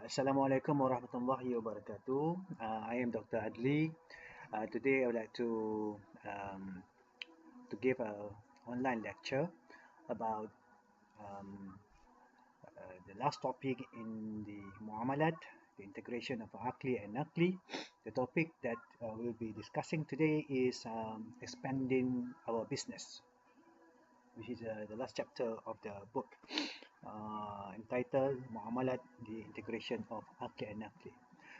Assalamualaikum warahmatullahi wabarakatuh. I am Dr. Aqli. Today I would like um, to give a online lecture about um, the last topic in the Muamalat, the integration of Aqli and Naqli. The topic that we'll be discussing today is expanding our business, which is the last chapter of the book entitled Muamalat, the integration of Aqli and Naqli.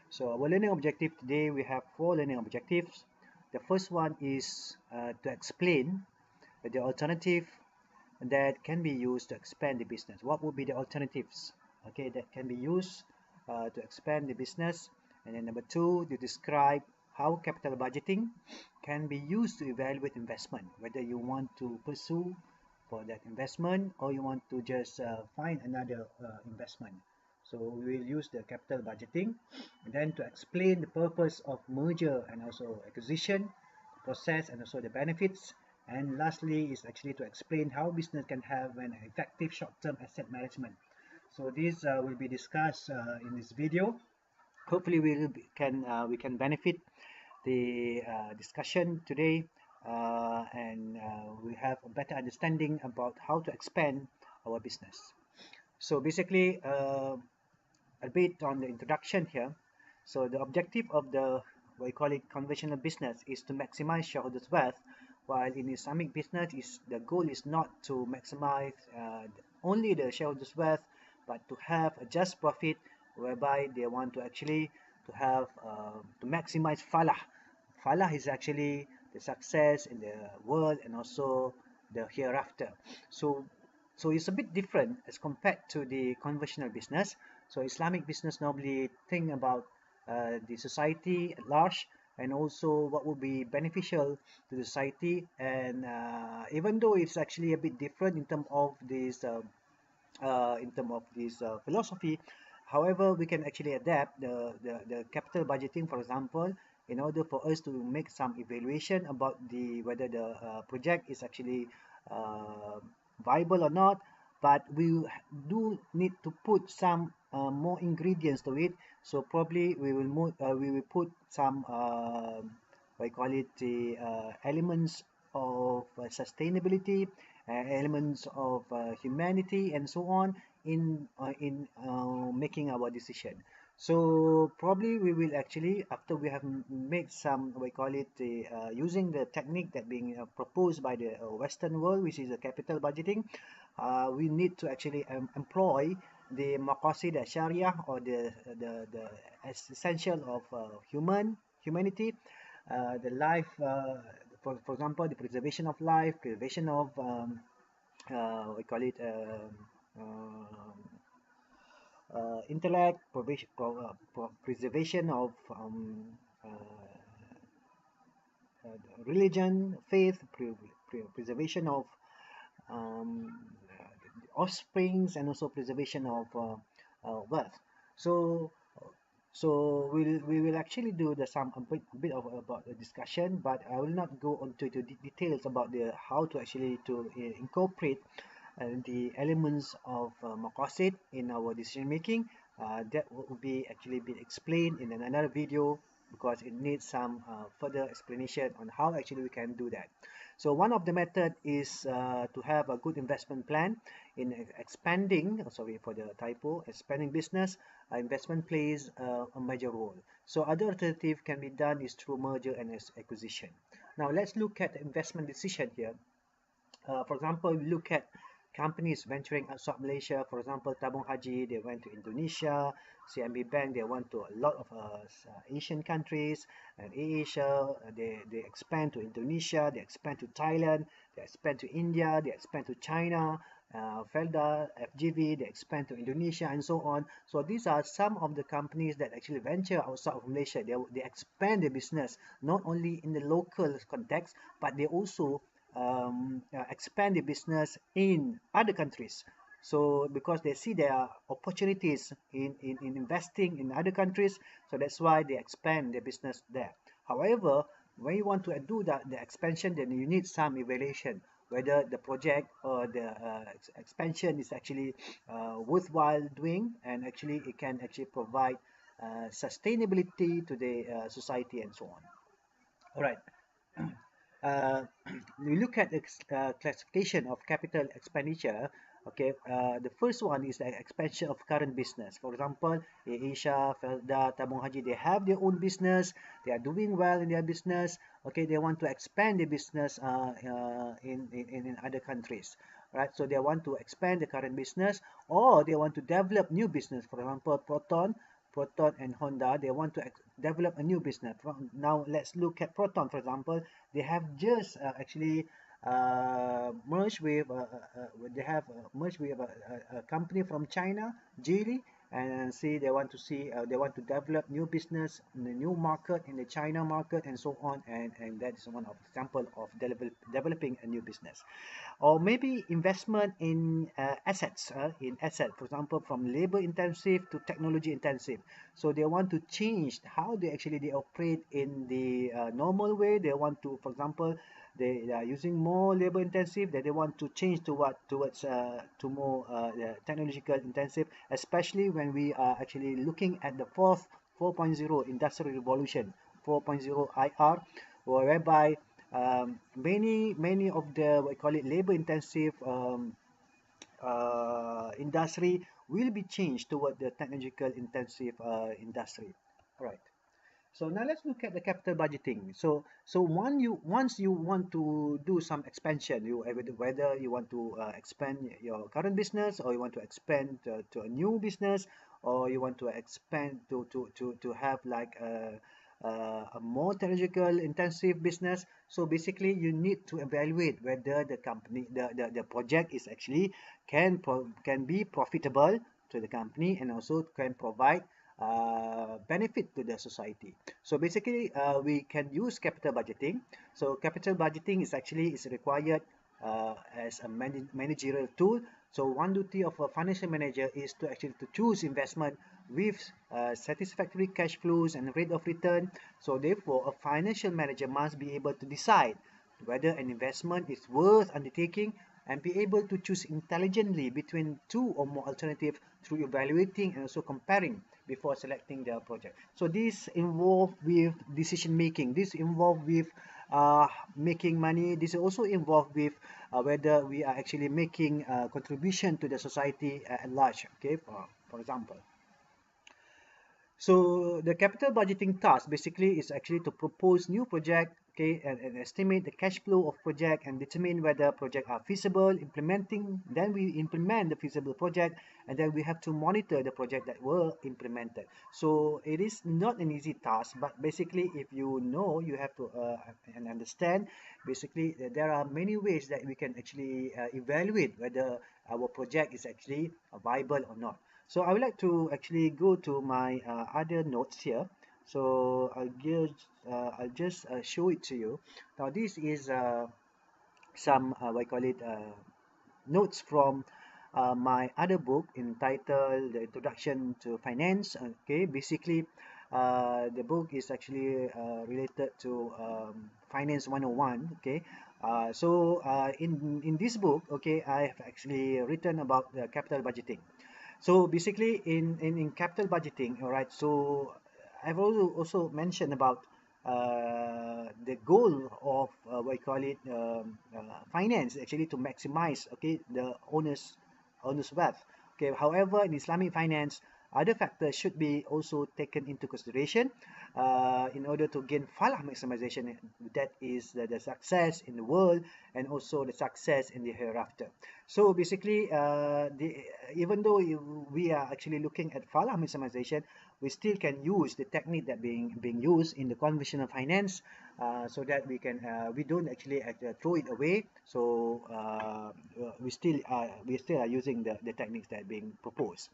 So our learning objective today, we have four learning objectives. The first one is to explain the alternative that can be used to expand the business. What would be the alternatives, okay, that can be used to expand the business? And then number two, to describe how capital budgeting can be used to evaluate investment, whether you want to pursue for that investment or you want to just find another investment. So we will use the capital budgeting, and then to explain the purpose of merger and also acquisition, process and also the benefits. And lastly is actually to explain how business can have an effective short-term asset management. So this will be discussed in this video. Hopefully we can benefit the discussion today, and we have a better understanding about how to expand our business. So basically, a bit on the introduction here. So the objective of the, what we call it, conventional business is to maximize shareholders' wealth, while in Islamic business is the goal is not to maximize only the shareholders' wealth, but to have a just profit, whereby they want to actually to have to maximize falah. Falah is actually the success in the world and also the hereafter. So it's a bit different as compared to the conventional business. So Islamic business normally think about the society at large, and also what would be beneficial to the society. And even though it's actually a bit different in terms of this philosophy, however, we can actually adapt the capital budgeting, for example, in order for us to make some evaluation about the whether the project is actually uh, viable or not. But we do need to put some more ingredients to it. So probably we will put some what I call it, the elements of sustainability, elements of humanity, and so on in making our decision. So probably we will actually, after we have made some, we call it the using the technique that being proposed by the Western world, which is the capital budgeting, we need to actually employ the maqasid sharia, or the essential of humanity, the life, for example, the preservation of life, preservation of we call it intellect, preservation of religion, faith, preservation of um, offsprings, and also preservation of wealth. So we will actually do a bit of about the discussion, but I will not go into the details about the how to actually to incorporate the elements of maqasid in our decision making. That will be actually be explained in another video, because it needs some further explanation on how actually we can do that. So one of the method is to have a good investment plan in expanding, sorry for the typo, expanding business. Investment plays a major role. So other alternative can be done is through merger and acquisition. Now let's look at the investment decision here. For example, we look at companies venturing outside Malaysia. For example, Tabung Haji, they went to Indonesia. CMB Bank, they went to a lot of Asian countries. And Asia, they expand to Indonesia, they expand to Thailand, they expand to India, they expand to China. Felda, FGV, they expand to Indonesia, and so on. So these are some of the companies that actually venture outside of Malaysia. They expand their business not only in the local context, but they also expand the business in other countries. So because they see there are opportunities in investing in other countries, so that's why they expand their business there. However, when you want to do that, the expansion, then you need some evaluation. whether the project or the expansion is actually worthwhile doing, and actually it can actually provide sustainability to the society and so on. All right. uh, we look at the classification of capital expenditure. Okay, the first one is the expansion of current business. For example, Asia, Felda, Tabung Haji, they have their own business. They are doing well in their business. Okay, they want to expand the business in other countries. Right, so they want to expand the current business, or they want to develop new business. For example, Proton and Honda, they want to develop a new business. Now let's look at Proton, for example. They have just actually merged with they have merged with a company from China, Geely, and they want to develop new business in the new market, in the China market, and so on. And that is one of example of developing a new business. Or maybe investment in assets, for example, from labor intensive to technology intensive. So they want to change how they operate in the normal way. They want to, for example, they are using more labor intensive, that they want to change to what towards to more technological intensive, especially when we are actually looking at the 4.0 industrial revolution, 4.0 IR, whereby many of the, what we call it, labor intensive industry will be changed toward the technological intensive industry. All right. So now let's look at the capital budgeting. So once you want to do some expansion, whether you want to expand your current business, or you want to expand to a new business, or you want to expand to have like a more technological intensive business. So basically you need to evaluate whether the company the project is actually can be profitable to the company, and also can provide benefit to the society. So basically, we can use capital budgeting. So capital budgeting is required as a managerial tool. So one duty of a financial manager is to actually to choose investment with satisfactory cash flows and rate of return. So therefore, a financial manager must be able to decide whether an investment is worth undertaking, and be able to choose intelligently between two or more alternatives through evaluating and also comparing before selecting the project. So this involved with decision making. This involved with making money. This is also involved with whether we are actually making a contribution to the society at large. Okay, for example. So the capital budgeting task basically is actually to propose new project, okay, and estimate the cash flow of project, and determine whether project are feasible, implementing. Then we implement the feasible project, and then we have to monitor the project that were implemented. So it is not an easy task, but basically if you know, you have to and understand, basically there are many ways that we can actually evaluate whether our project is actually viable or not. So I would like to actually go to my other notes here. So I'll just show it to you. Now this is some what I call it notes from my other book entitled The Introduction to Finance. Okay, basically the book is actually related to Finance 101. Okay, in this book, okay, I have actually written about the capital budgeting. So basically in capital budgeting, all right, so I've also mentioned about the goal of what you call it finance, actually to maximize, okay, the owner's wealth. Okay, however, in Islamic finance, other factors should be also taken into consideration in order to gain falah maximization, that is the success in the world and also the success in the hereafter. So basically even though we are actually looking at falah maximization, we still can use the technique that being used in the conventional finance, so that we don't actually throw it away. So we still are using the techniques that are being proposed.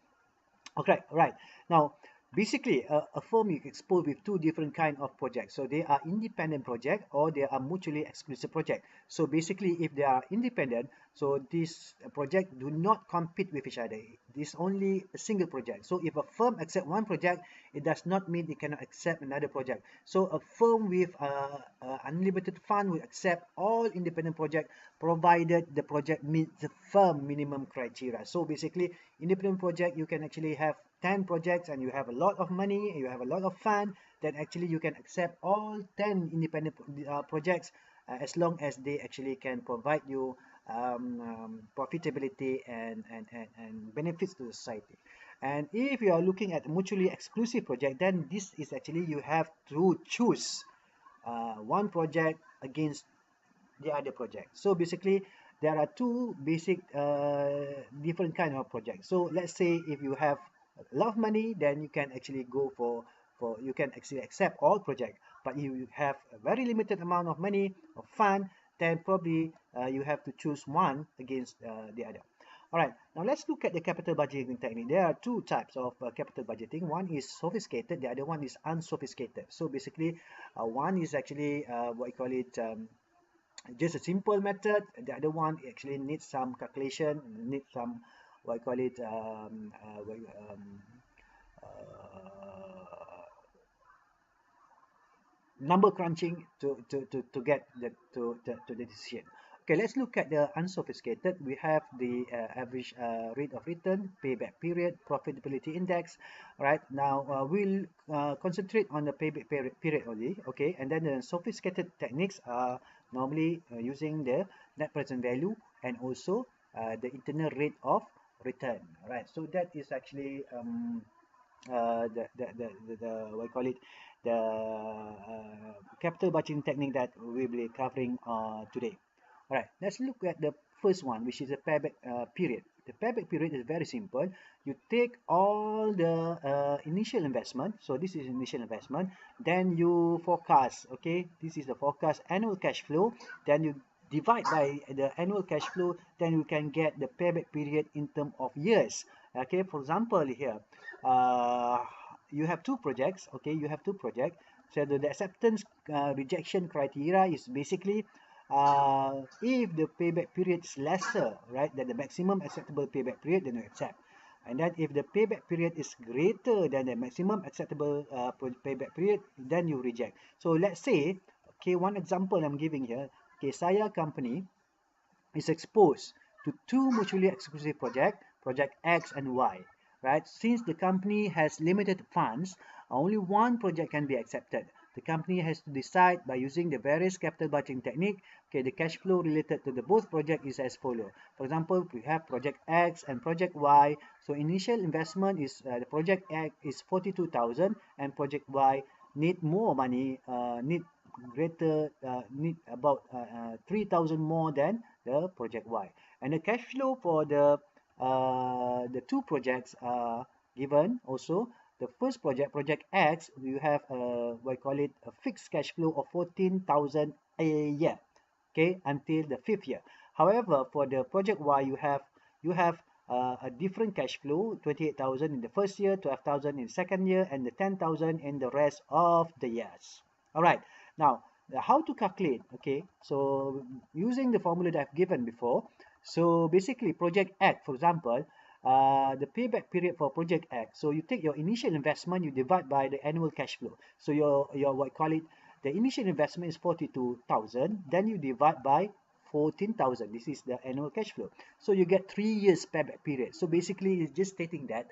Okay, right. Now, basically, a firm is exposed with two different kind of projects. So they are independent project, or they are mutually exclusive project. So basically, if they are independent, So this project do not compete with each other. This is only a single project. So if a firm accept one project, it does not mean it cannot accept another project. So a firm with unlimited fund will accept all independent project provided the project meets the firm minimum criteria. So basically, independent project, you can actually have 10 projects and you have a lot of money, you have a lot of fund, then actually you can accept all 10 independent projects as long as they actually can provide you profitability and benefits to the society. And if you are looking at mutually exclusive project, then this is actually you have to choose one project against the other project. So basically, there are two basic different kind of projects. So let's say if you have a lot of money, then you can actually go for you can actually accept all projects. But if you have a very limited amount of money or fund, then probably you have to choose one against the other. All right, now let's look at the capital budgeting technique. There are two types of capital budgeting. One is sophisticated, the other one is unsophisticated. So basically, one is actually what you call it, just a simple method. The other one actually needs some calculation, needs some what you call it, number crunching to get to the decision. Okay, let's look at the unsophisticated. We have the average rate of return, payback period, profitability index. Right now, we'll concentrate on the payback period only. Okay, and then the sophisticated techniques are normally using the net present value and also the internal rate of return. Right, so that is actually the what you call it, the capital budgeting technique that we'll be covering today. All right, let's look at the first one, which is the payback period. The payback period is very simple. You take all the initial investment. So this is initial investment. Then you forecast. Okay, this is the forecast annual cash flow. Then you divide by the annual cash flow. Then you can get the payback period in terms of years. Okay, for example here, you have two projects. Okay, you have two projects. So the acceptance rejection criteria is basically if the payback period is lesser, right, than the maximum acceptable payback period, then you accept. And then if the payback period is greater than the maximum acceptable payback period, then you reject. So let's say, okay, one example I'm giving here, okay, Saya company is exposed to two mutually exclusive projects, project X and Y, right? Since the company has limited funds, only one project can be accepted. The company has to decide by using the various capital budgeting technique. Okay, the cash flow related to the both project is as follow. For example, we have project X and project Y. So initial investment is the project X is 42,000 and project Y need more money, need greater, need about 3,000 more than the project Y. And the cash flow for the two projects are given also. The first project, project X, you have what I call it a fixed cash flow of 14,000 a year, okay, until the fifth year. However, for the project Y, you have a different cash flow, 28,000 in the first year, 12,000 in the second year, and the 10,000 in the rest of the years. All right. Now, how to calculate? Okay, so using the formula that I've given before. So basically, project X, for example, the payback period for project X. So you take your initial investment, you divide by the annual cash flow. So your what call it, the initial investment is 42,000. Then you divide by 14,000. This is the annual cash flow. So you get 3 years payback period. So basically, it's just stating that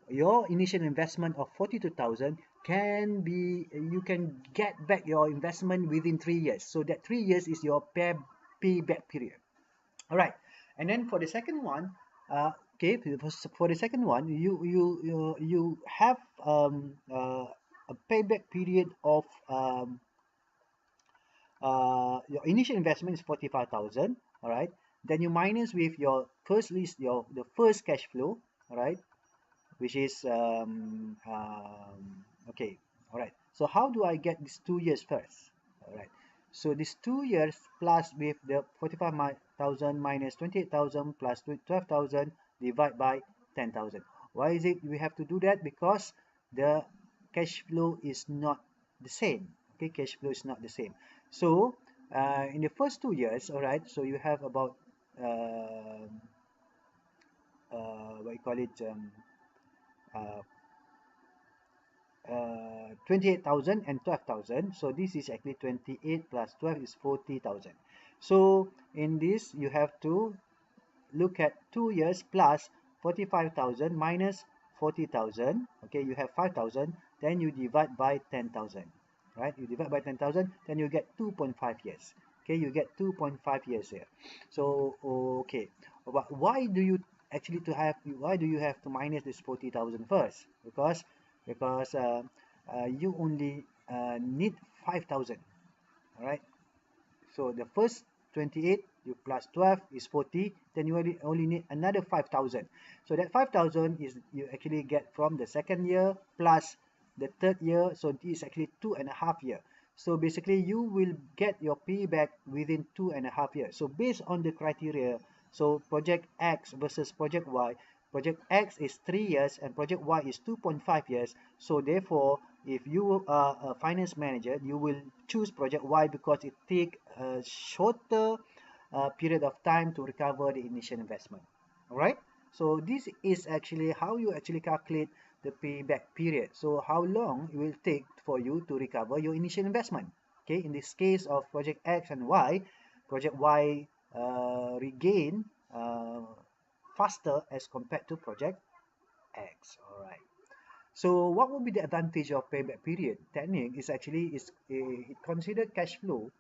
your initial investment of 42,000 can be, you can get back your investment within 3 years. So that 3 years is your payback period. All right, and then for the second one, okay, for the second one, you have a payback period of your initial investment is 45,000. All right, then you minus with your first list, the first cash flow. All right, which is okay. All right, so how do I get these 2 years first? All right, so these 2 years plus with the 45,000 minus 28,000 plus 12,000 divide by 10,000. Why is it we have to do that? Because the cash flow is not the same. Okay, cash flow is not the same. So in the first 2 years, all right, so you have about what you call it, 28,000 and 12,000. So this is actually 28 plus 12 is 40,000. So in this you have to look at 2 years plus 45,000 minus 40,000. Okay, you have 5,000, then you divide by 10,000, right? You divide by 10,000, then you get 2.5 years. Okay, you get 2.5 years here. So okay, but why do you have to minus this 40,000 first? Because you only need 5,000. All right, so the first 28 you plus 12 is 40, then you only need another 5,000. So that 5,000 is you actually get from the second year plus the third year. So this is actually 2.5 years. So basically you will get your payback within 2.5 years. So based on the criteria, so project X versus project Y, project X is 3 years and project Y is 2.5 years. So therefore, if you are a finance manager, you will choose project Y because it takes a shorter period of time to recover the initial investment. All right. So this is actually how you actually calculate the payback period. So how long it will take for you to recover your initial investment. Okay. In this case of project X and Y, project Y regain faster as compared to project X. All right. So what would be the advantage of payback period? Technique is actually it considered cash flow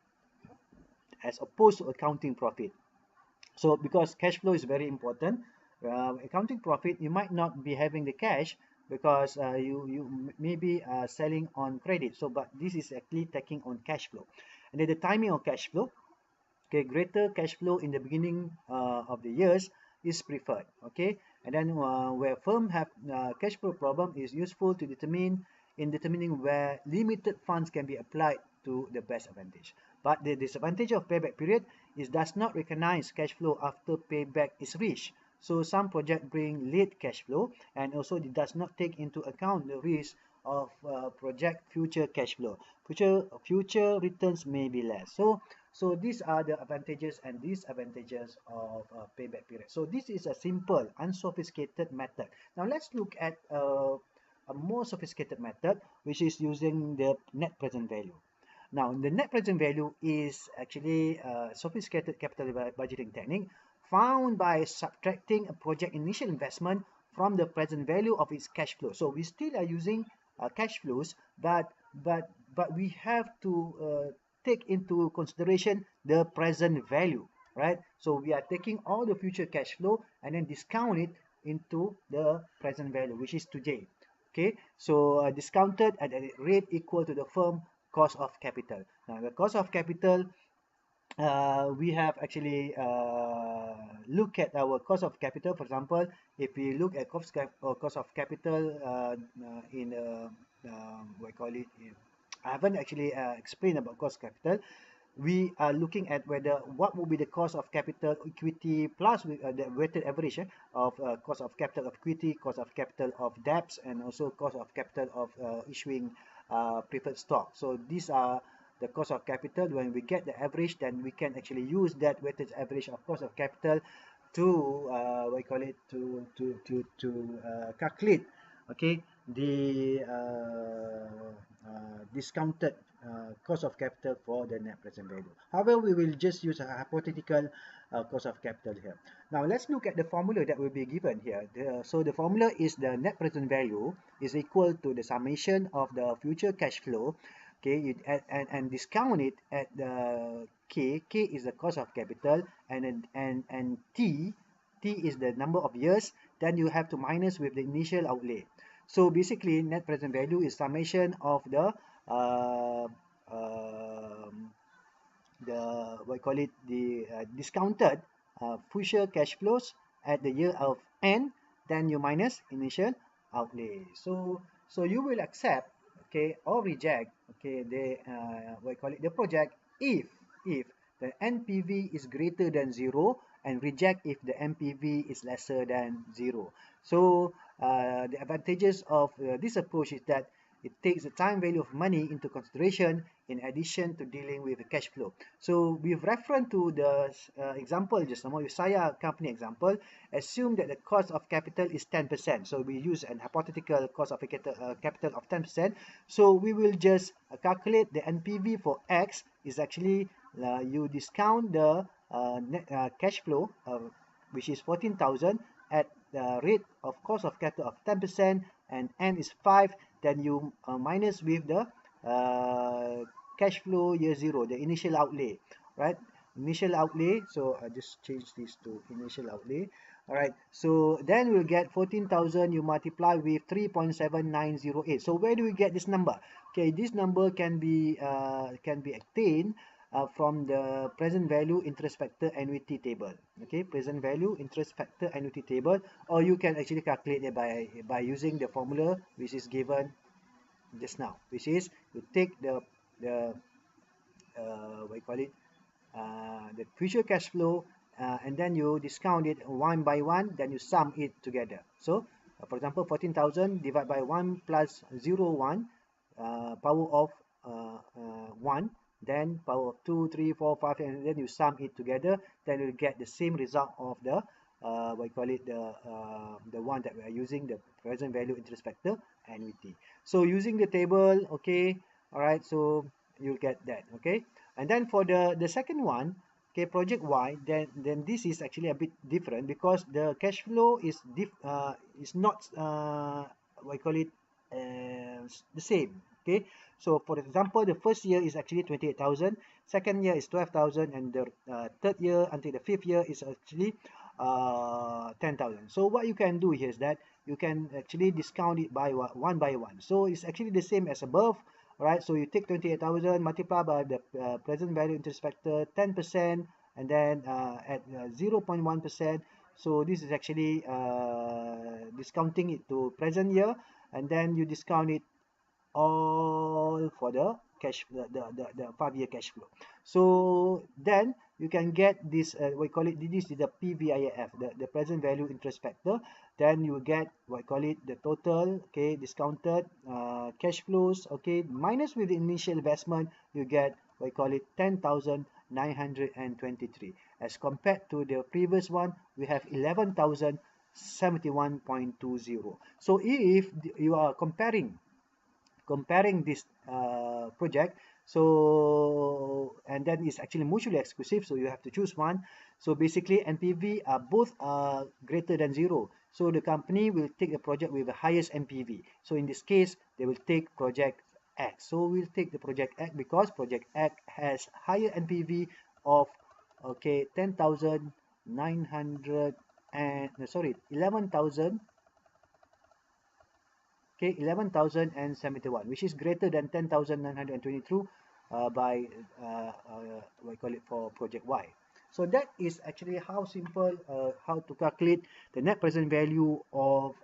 as opposed to accounting profit. So because cash flow is very important, accounting profit you might not be having the cash because you may be selling on credit. So but this is actually taking on cash flow, and then the timing of cash flow. Okay, greater cash flow in the beginning of the years is preferred. Okay, and then where firm have cash flow problem is useful to determining where limited funds can be applied to the best advantage. But the disadvantage of payback period is does not recognize cash flow after payback is reached. So some project bring late cash flow, and also it does not take into account the risk of project future cash flow. Future returns may be less. So these are the advantages and disadvantages of payback period. So this is a simple, unsophisticated method. Now let's look at a more sophisticated method, which is using the net present value. Now, the net present value is actually a sophisticated capital budgeting technique found by subtracting a project initial investment from the present value of its cash flow. So we still are using cash flows, but we have to take into consideration the present value, right? So we are taking all the future cash flow and then discount it into the present value, which is today. Okay, so discounted at a rate equal to the firm cost of capital. Now the cost of capital, we have actually look at our cost of capital. For example, if we look at cost of capital in what I call it, I haven't actually explained about cost of capital. We are looking at whether what will be the cost of capital equity plus the weighted average of cost of capital of equity, cost of capital of debts, and also cost of capital of issuing preferred stock. So these are the cost of capital. When we get the average, then we can actually use that weighted average of cost of capital to what we call it to calculate, okay, the discounted cost of capital for the net present value. However, we will just use a hypothetical cost of capital here. Now let's look at the formula that will be given here. So the formula is the net present value is equal to the summation of the future cash flow, okay, and discount it at the K is the cost of capital, and T is the number of years, then you have to minus with the initial outlay. So basically net present value is summation of the what I call it the discounted future cash flows at the year of N, then you minus initial outlay. So you will accept, okay, or reject, okay, the what I call it the project if the NPV is greater than 0, and reject if the NPV is lesser than 0. So the advantages of this approach is that it takes the time value of money into consideration in addition to dealing with the cash flow. So with reference to the example just now, with Saya company example, assume that the cost of capital is 10%. So we use an hypothetical cost of capital of 10%. So we will just calculate the NPV for X is actually you discount the net cash flow, which is 14,000 at the rate of cost of capital of 10%, and N is 5, then you minus with the cash flow year 0, the initial outlay, right? Initial outlay, so I just change this to initial outlay. All right, so then we'll get 14,000 you multiply with 3.7908. So where do we get this number? Okay, this number can be obtained from the present value interest factor annuity table. Okay, present value interest factor annuity table, or you can actually calculate it by using the formula which is given just now, which is you take the what you call it, the future cash flow, and then you discount it one by one, then you sum it together. So for example, 14,000 divided by 1 plus 0 1, power of 1, then power of 2 3 4 5, and then you sum it together, then you'll get the same result of the what you call it, the one that we are using, the present value interest factor annuity. So using the table, okay, all right, so you'll get that. Okay, and then for the second one, okay, project Y, then this is actually a bit different because the cash flow is not what you call it, the same. Okay, so for example, the first year is actually 28,000, second year is 12,000, and the third year until the fifth year is actually 10,000. So what you can do here is that you can actually discount it by one by one. So it's actually the same as above, right? So you take 28,000 multiply by the present value interest factor 10%, and then at 0.1%. So this is actually discounting it to present year, and then you discount it all for the cash, the 5-year cash flow. So then you can get this we call it, this is the PVIF, the present value interest factor. Then you get what I call it, the total, okay, discounted cash flows, okay, minus with the initial investment, you get what I call it 10,923, as compared to the previous one we have 11,071.20. So if you are comparing this project, so and then it's actually mutually exclusive, so you have to choose one. So basically NPV are both greater than 0, so the company will take the project with the highest NPV. So in this case they will take project X. So we'll take the project X because project X has higher NPV of, okay, 10,900 and sorry 11,000, okay, 11,071, which is greater than 10,922 by what you call it, for project Y. So that is actually how simple how to calculate the net present value of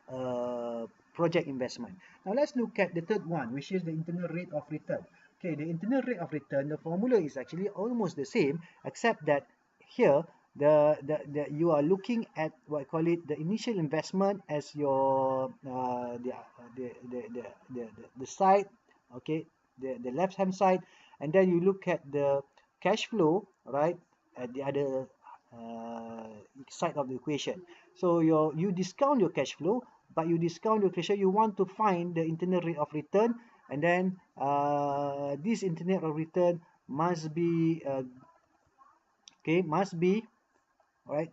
project investment. Now let's look at the third one, which is the internal rate of return. Okay, the internal rate of return, the formula is actually almost the same, except that here the you are looking at what I call it, the initial investment as your the side, okay, the left hand side, and then you look at the cash flow, right, at the other side of the equation. So you discount your cash flow, but you discount your cash flow, you want to find the internal rate of return, and then this internal rate of return must be okay, must be, right,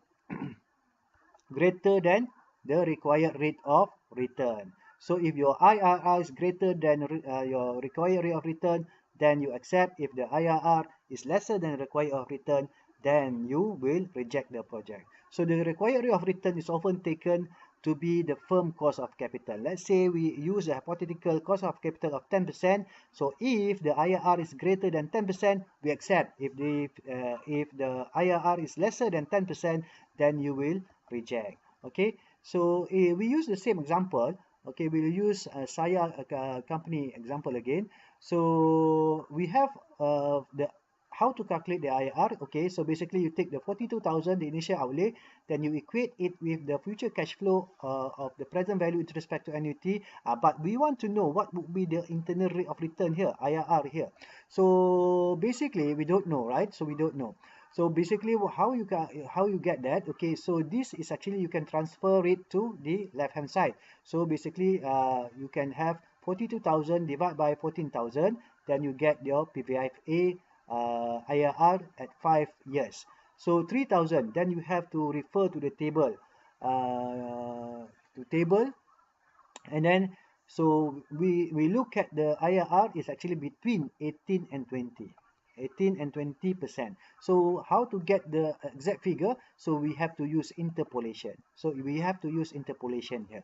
greater than the required rate of return. So if your IRR is greater than your required rate of return, then you accept. If the IRR is lesser than required of return, then you will reject the project. So the required rate of return is often taken to be the firm cost of capital. Let's say we use a hypothetical cost of capital of 10%. So if the IRR is greater than 10%, we accept. If the IRR is lesser than 10%, then you will reject. Okay, so we use the same example. Okay, we'll use Saya company example again. So we have the how to calculate the IRR? Okay, so basically you take the 42,000, the initial outlay, then you equate it with the future cash flow of the present value with respect to annuity. But we want to know what would be the internal rate of return here, IRR here. So basically we don't know, right? So we don't know. So basically how you get that? Okay, so this is actually you can transfer it to the left hand side. So basically you can have 42,000 divided by 14,000, then you get your PVFA IRR at 5 years. So 3,000, then you have to refer to the table, and then so we look at the IRR is actually between 18 and 20. 18 and 20%. So how to get the exact figure? So we have to use interpolation. So we have to use interpolation here.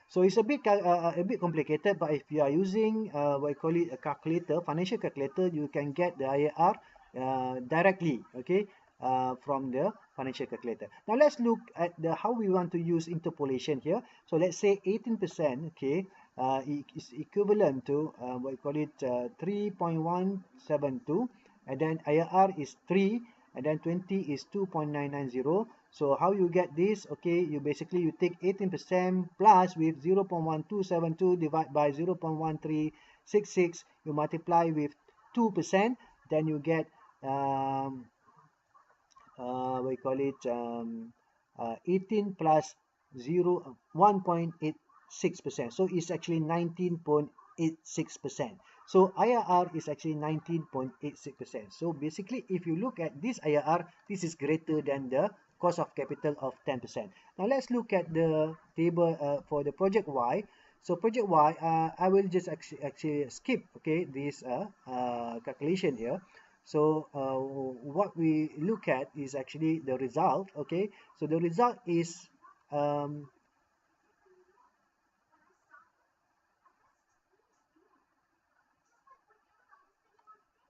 So it's a bit complicated, but if you are using what you call it a calculator, financial calculator, you can get the IRR directly, okay, from the financial calculator. Now let's look at the how we want to use interpolation here. So let's say 18%, okay, is equivalent to what you call it 3.172, and then IRR is 3, and then 20 is 2.990. So how you get this? Okay, you basically you take 18% plus with 0.1272 divided by 0.1366, you multiply with 2%, then you get we call it 18 plus 1.86%. So it's actually 19.86%. So IRR is actually 19.86%. So basically, if you look at this IRR, this is greater than the cost of capital of 10%. Now let's look at the table for the project Y. So project Y, I will just actually skip, okay, this calculation here. So what we look at is actually the result, okay. So the result is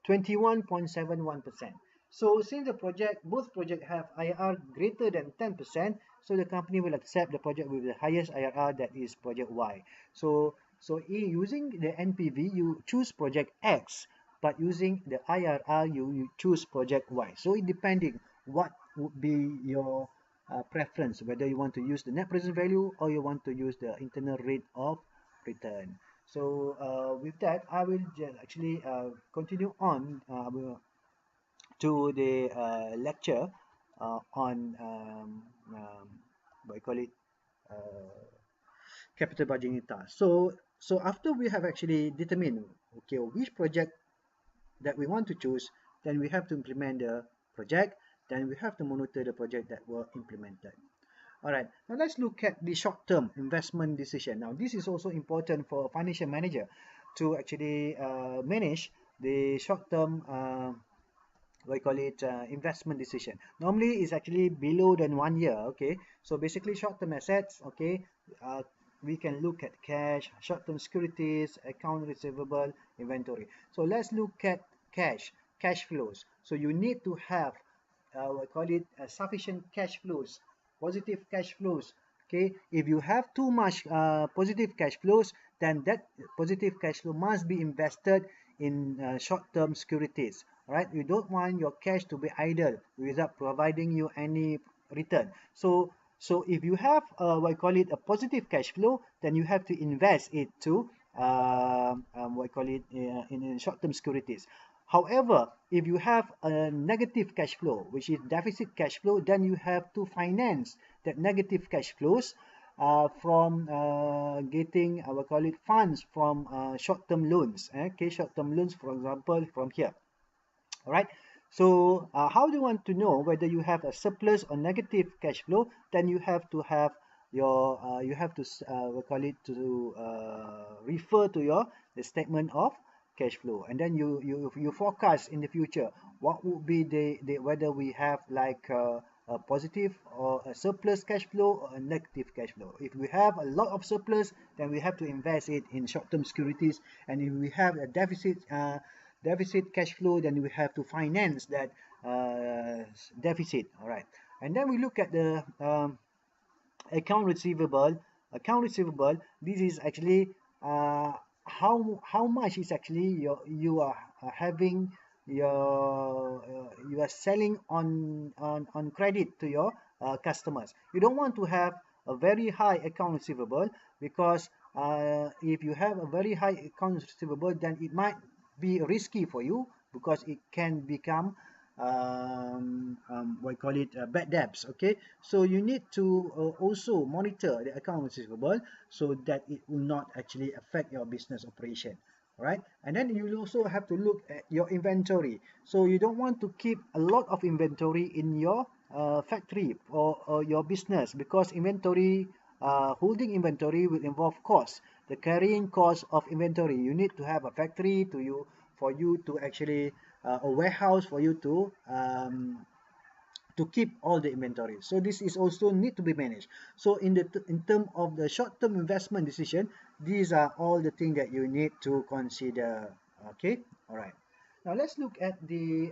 21.71%. So since the both projects have IRR greater than 10%, so the company will accept the project with the highest IRR, that is project Y. So using the NPV, you choose project X, but using the IRR, you choose project Y. So it depending what would be your preference, whether you want to use the net present value or you want to use the internal rate of return. So with that, I will just actually continue on to the lecture on what you call it capital budgeting task. So after we have actually determined okay which project that we want to choose, then we have to implement the project. Then we have to monitor the project that were implemented. All right, now let's look at the short-term investment decision. Now, this is also important for a financial manager to actually manage the short-term, what you call it, investment decision. Normally, it's actually below than 1 year, okay? So basically, short-term assets, okay, we can look at cash, short-term securities, account receivable, inventory. So let's look at cash flows. So you need to have, what you call it, sufficient cash flows, positive cash flows. Okay, if you have too much positive cash flows, then that positive cash flow must be invested in short-term securities. All right, you don't want your cash to be idle without providing you any return. So if you have what you call it a positive cash flow, then you have to invest it to what you call it in short-term securities. However, if you have a negative cash flow, which is deficit cash flow, then you have to finance that negative cash flows from getting, I will call it, funds from short-term loans. Okay, short-term loans, for example, from here. All right. So how do you want to know whether you have a surplus or negative cash flow? Then you have to have your, you have to, we call it, to refer to your the statement of cash flow, and then you forecast in the future what would be the whether we have like a positive or a surplus cash flow or a negative cash flow. If we have a lot of surplus, then we have to invest it in short-term securities, and if we have a deficit cash flow, then we have to finance that deficit. All right, and then we look at the account receivable. This is actually how much is actually you are having you are selling on credit to your customers. You don't want to have a very high account receivable, because if you have a very high account receivable, then it might be risky for you, because it can become what you call it, bad debts. Okay, so you need to also monitor the account receivable, so that it will not actually affect your business operation. Right, and then you will also have to look at your inventory. So you don't want to keep a lot of inventory in your factory or your business, because holding inventory will involve cost, the carrying cost of inventory. You need to have a factory for you to actually a warehouse for you to keep all the inventory. So this is also need to be managed. So in term of the short-term investment decision, these are all the things that you need to consider. Okay, all right. Now let's look at the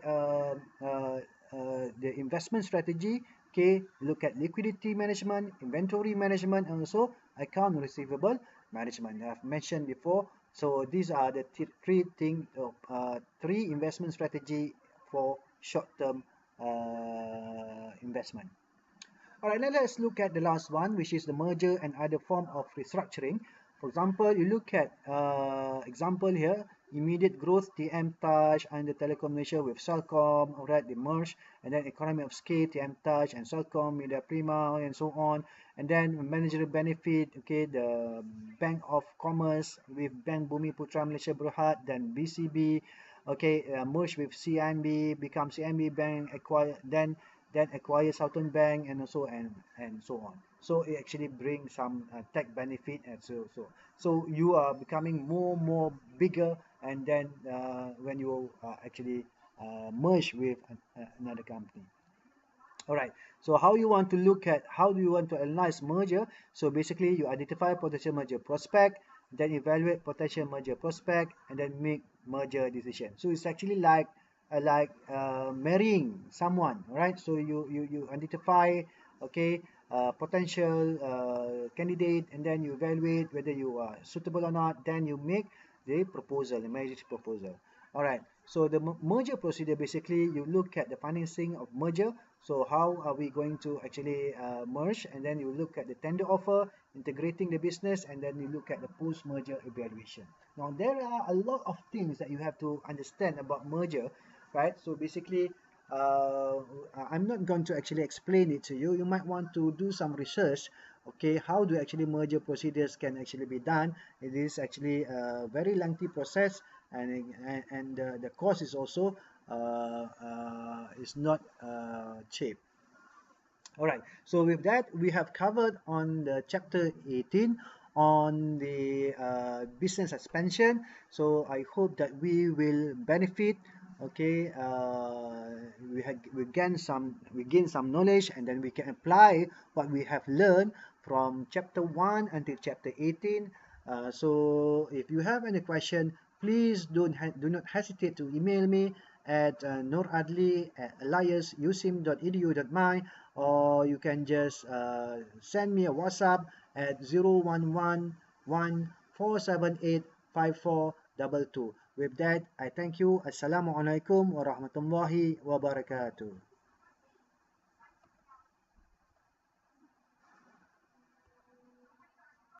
investment strategy. Okay, look at liquidity management, inventory management, and also account receivable management. I've mentioned before. So these are the three investment strategy for short-term investment. All right, now let's look at the last one, which is the merger and other form of restructuring. For example, you look at example here, immediate growth, TM Touch and the Telecom Malaysia with Celcom, all right, they merge, and then economy of scale, TM Touch and Celcom, Media Prima, and so on. And then managerial benefit, okay, the Bank of Commerce with Bank Bumi Putra Malaysia Berhad, then BCB, okay, merge with CIMB, become CIMB Bank, acquire, then acquire Southern Bank, and also and so on. So it actually brings some tax benefit, and so you are becoming more bigger, and then when you actually merge with another company. All right, so how do you want to analyze merger? So basically you identify potential merger prospect, then evaluate potential merger prospect, and then make merger decision. So it's actually like marrying someone, right? So you identify, okay, potential candidate, and then you evaluate whether you are suitable or not, then you make the marriage proposal. All right, so the merger procedure, basically you look at the financing of merger. So how are we going to actually merge, and then you look at the tender offer, integrating the business, and then you look at the post-merger evaluation. Now there are a lot of things that you have to understand about merger, right? So basically uh, I'm not going to actually explain it to you. You might want to do some research, okay, how do actually merger procedures can actually be done. It is actually a very lengthy process, and the cost is also is not cheap. All right, so with that, we have covered on the chapter 18 on the business expansion. So I hope that we will benefit. Okay, we gain some knowledge, and then we can apply what we have learned from chapter 1 until chapter 18. So if you have any question, please do not hesitate to email me at nuradli@aliasusim.edu.my, or you can just send me a WhatsApp at 0111478542. With that, I thank you. Assalamualaikum warahmatullahi wabarakatuh.